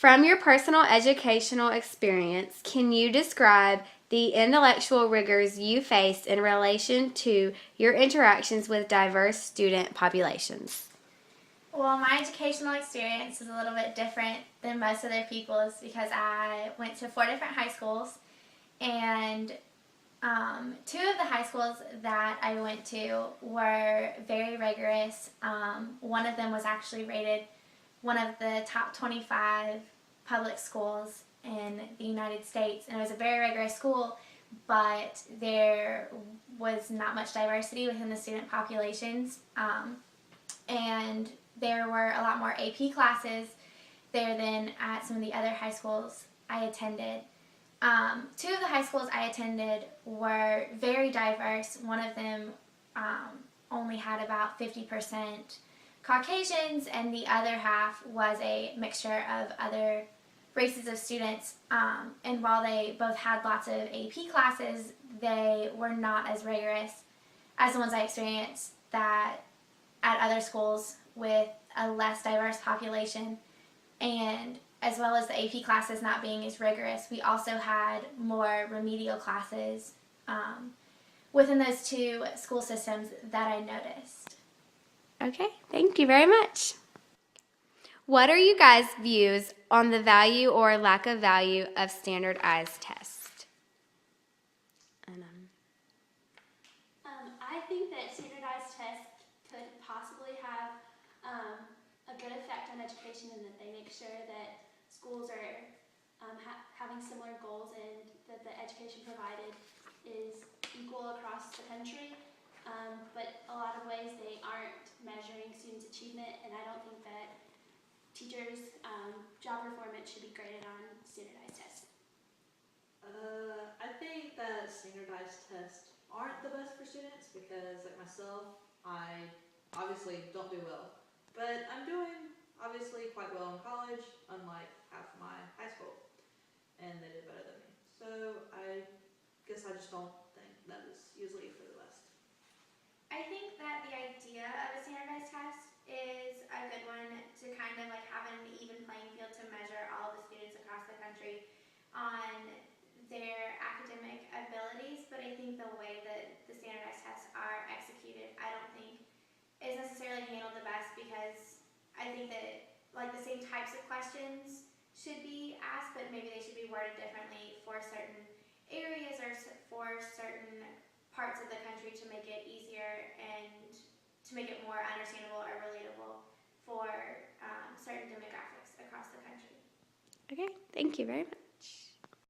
From your personal educational experience, can you describe the intellectual rigors you faced in relation to your interactions with diverse student populations? Well, my educational experience is a little bit different than most other people's because I went to 4 different high schools, and two of the high schools that I went to were very rigorous. One of them was actually rated one of the top 25 public schools in the United States, and it was a very rigorous school, but there was not much diversity within the student populations. And there were a lot more AP classes there than at some of the other high schools I attended. Two of the high schools I attended were very diverse. One of them only had about 50% Caucasians, and the other half was a mixture of other races of students. And while they both had lots of AP classes, they were not as rigorous as the ones I experienced that at other schools with a less diverse population. And as well as the AP classes not being as rigorous, we also had more remedial classes within those two school systems that I noticed. Okay, thank you very much. What are you guys' views on the value or lack of value of standardized tests? I think that standardized tests could possibly have a good effect on education, in that they make sure that schools are having similar goals and that the education provided is equal across the country. But a lot of ways they aren't measuring students' achievement, and I don't think that teachers' job performance should be graded on standardized tests. I think that standardized tests aren't the best for students because, like myself, I obviously don't do well. But I'm doing obviously quite well in college, unlike half my high school, and they did better than me. So I guess I just don't think that is usually for the best. I think that the idea of a standardized test is a good one to kind of like have an even playing field to measure all of the students across the country on their academic abilities, but I think the way that the standardized tests are executed, I don't think is necessarily handled the best, because I think that like the same types of questions should be asked, but maybe they should be worded differently for certain areas or for certain parts of the country to make it easier and to make it more understandable or relatable for certain demographics across the country. Okay, thank you very much.